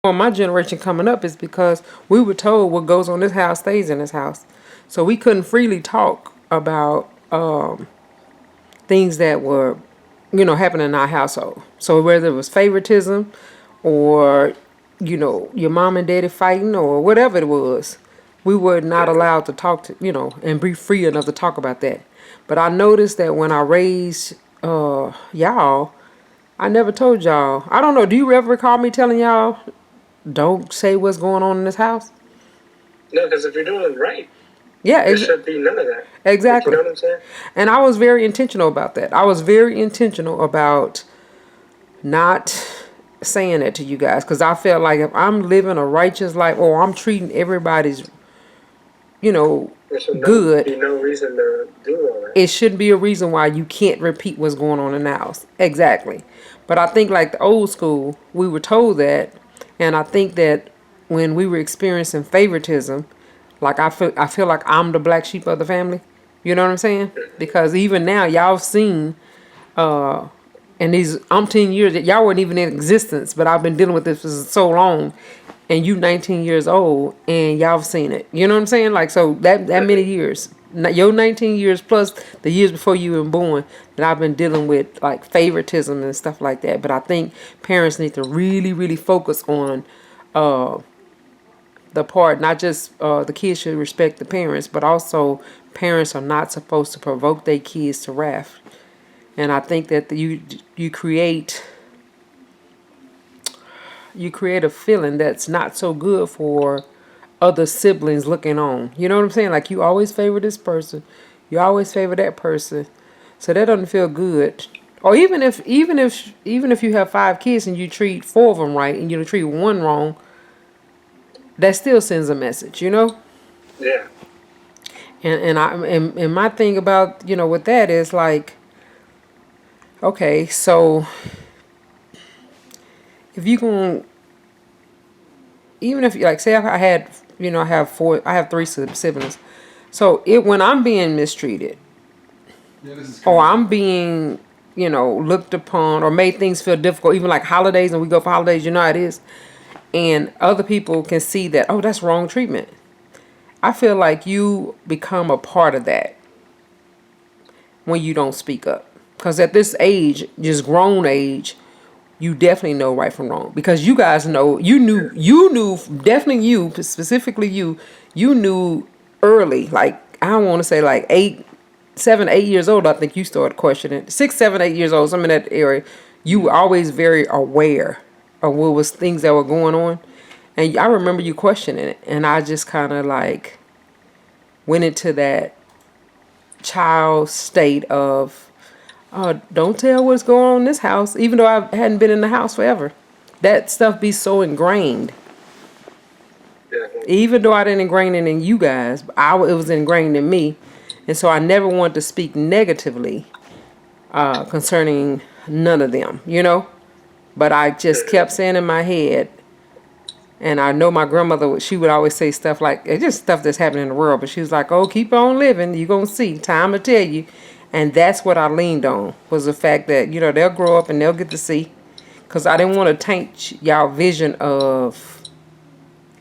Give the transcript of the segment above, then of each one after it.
on my generation coming up is because we were told what goes on this house stays in this house. So we couldn't freely talk about things that were, happening in our household. So whether it was favoritism or, your mom and daddy fighting or whatever it was, we were not allowed to talk to, and be free enough to talk about that. But I noticed that when I raised y'all, I never told y'all. I don't know. Do you ever recall me telling y'all, don't say what's going on in this house? No, because if you're doing it right, yeah, there should be none of that. Exactly. Like, you know what I'm saying? And I was very intentional about that. I was very intentional about not saying that to you guys because I felt like if I'm living a righteous life or I'm treating everybody's, there should good, be no reason to do all that. It shouldn't be a reason why you can't repeat what's going on in the house. Exactly. But I think like the old school, we were told that, and I think that when we were experiencing favoritism, like I feel like I'm the black sheep of the family. You know what I'm saying? Because even now, y'all seen, in these umpteen years that y'all weren't even in existence, but I've been dealing with this for so long, and you 19 years old, and y'all have seen it. You know what I'm saying? Like, so that many years, your 19 years plus the years before you were born, that I've been dealing with like favoritism and stuff like that. But I think parents need to really, really focus on the part, not just the kids should respect the parents, but also parents are not supposed to provoke their kids to wrath. And I think that you create a feeling that's not so good for other siblings looking on. You know what I'm saying? Like you always favor this person, you always favor that person, so that doesn't feel good. Or even if you have 5 kids and you treat 4 of them right and you treat one wrong, that still sends a message, Yeah. And my thing about with that is like, okay, so if you can, even if like say I had I have 3 siblings, so when I'm being mistreated, or I'm being looked upon or made things feel difficult, even like holidays, and we go for holidays, how it is, and other people can see that, oh, that's wrong treatment. I feel like you become a part of that when you don't speak up. Because at this age, just grown age, you definitely know right from wrong. Because you guys know, you knew, definitely you, specifically you knew early, like, I don't want to say like 7, 8 years old, I think you started questioning. 6, 7, 8 years old, some in that area, you were always very aware of what was things that were going on. And I remember you questioning it. And I just kind of like went into that child state of, don't tell what's going on in this house, even though I hadn't been in the house forever. That stuff be so ingrained. Yeah. Even though I didn't ingrain it in you guys, it was ingrained in me. And so I never wanted to speak negatively concerning none of them, But I just kept saying in my head, and I know my grandmother, she would always say stuff like, it's just stuff that's happening in the world, but she was like, oh, keep on living, you're going to see, time will tell you. And that's what I leaned on, was the fact that, they'll grow up and they'll get to see. Because I didn't want to taint y'all vision of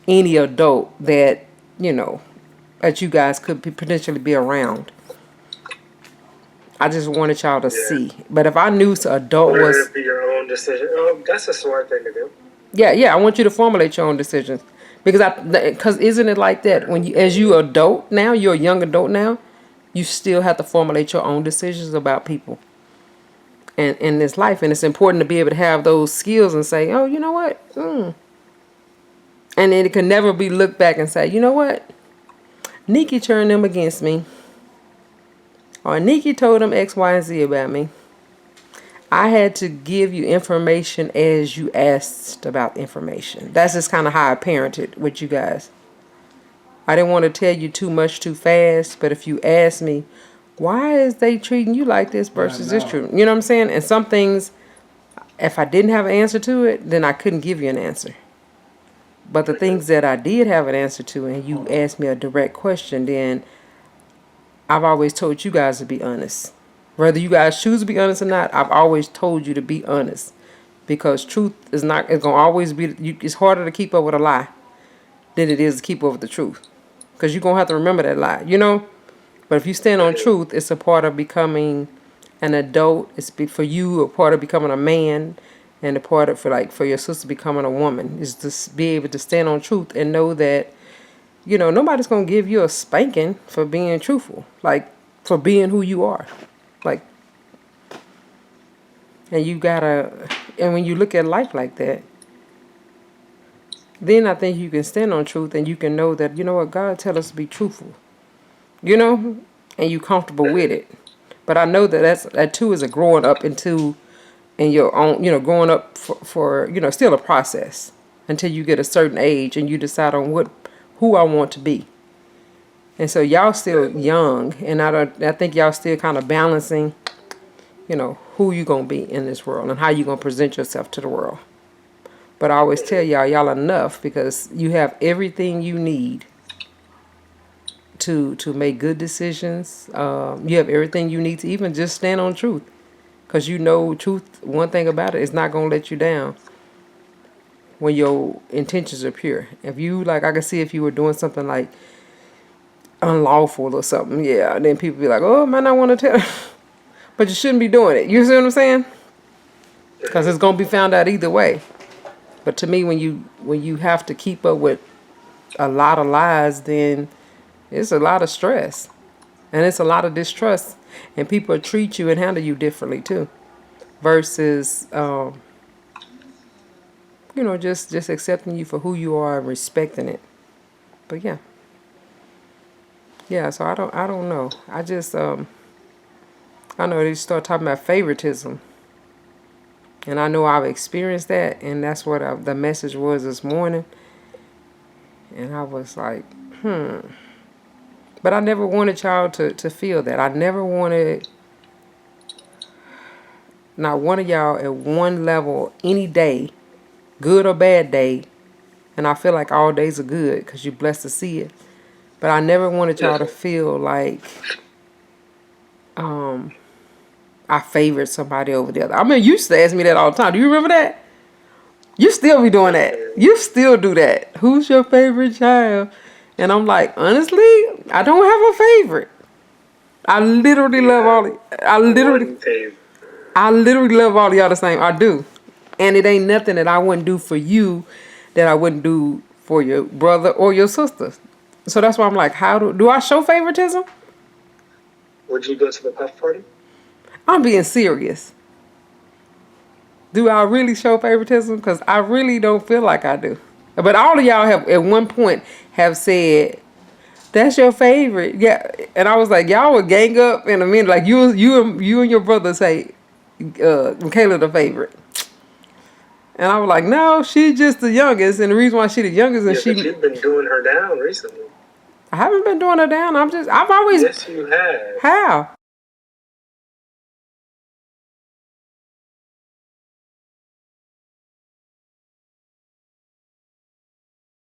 any adult that, that you guys could potentially be around. I just wanted y'all to see. But if I knew adult was... It be your own decision. Oh, that's a smart thing to do. Yeah, I want you to formulate your own decisions. Because isn't it like that? When you, as you adult now, you're a young adult now, you still have to formulate your own decisions about people and in this life. And it's important to be able to have those skills and say, oh, you know what? And then it can never be looked back and say, you know what? Nekey turned them against me. Or Nekey told them X, Y, and Z about me. I had to give you information as you asked about information. That's just kind of how I parented with you guys. I didn't want to tell you too much too fast, but if you ask me, why is they treating you like this versus this treatment? You know what I'm saying? And some things, if I didn't have an answer to it, then I couldn't give you an answer. But the things that I did have an answer to, and you asked me a direct question, then I've always told you guys to be honest. Whether you guys choose to be honest or not, I've always told you to be honest. because truth is not. It's gonna always be. It's harder to keep up with a lie than it is to keep up with the truth, because you're gonna have to remember that lie. But if you stand on truth, it's a part of becoming an adult. It's for you a part of becoming a man, and a part of for your sister becoming a woman. Is to be able to stand on truth and know that nobody's gonna give you a spanking for being truthful, like for being who you are, like. And and when you look at life like that, then I think you can stand on truth and you can know that what God tells us to be truthful. And you comfortable with it. But I know that too is a growing up in your own, growing up for still a process until you get a certain age and you decide on who I want to be. And so y'all still young, and I think y'all still kind of balancing, who you gonna be in this world and how you gonna present yourself to the world. But I always tell y'all enough, because you have everything you need to make good decisions. You have everything you need to even just stand on truth, because truth. One thing about it is not gonna let you down when your intentions are pure. If you I can see if you were doing something like unlawful or something, yeah, and then people be like, oh, man, I want to tell. But you shouldn't be doing it. You see what I'm saying? Because it's gonna be found out either way. But to me, when you have to keep up with a lot of lies, then it's a lot of stress, and it's a lot of distrust, and people treat you and handle you differently too, versus just accepting you for who you are and respecting it. But yeah. So I don't know. I just I know they start talking about favoritism. And I know I've experienced that, and that's what the message was this morning. And I was like, But I never wanted y'all to feel that. I never wanted not one of y'all at one level any day, good or bad day. And I feel like all days are good because you're blessed to see it. But I never wanted y'all to feel like I favored somebody over the other. I mean, you used to ask me that all the time. Do you remember that? You still be doing that. You still do that. Who's your favorite child? And I'm like, honestly, I don't have a favorite. I literally love all. I literally love all of y'all the same. I do, and it ain't nothing that I wouldn't do for you that I wouldn't do for your brother or your sister. So that's why I'm like, how do I show favoritism? Would you go to the puff party? I'm being serious. Do I really show favoritism? Because I really don't feel like I do. But all of y'all have at one point have said, that's your favorite. Yeah. And I was like, y'all would gang up in a minute. Like you and your brother say, Michaela the favorite. And I was like, no, she's just the youngest. And the reason why she the youngest is but you've been doing her down recently. I haven't been doing her down. I've always. Yes, you have. How?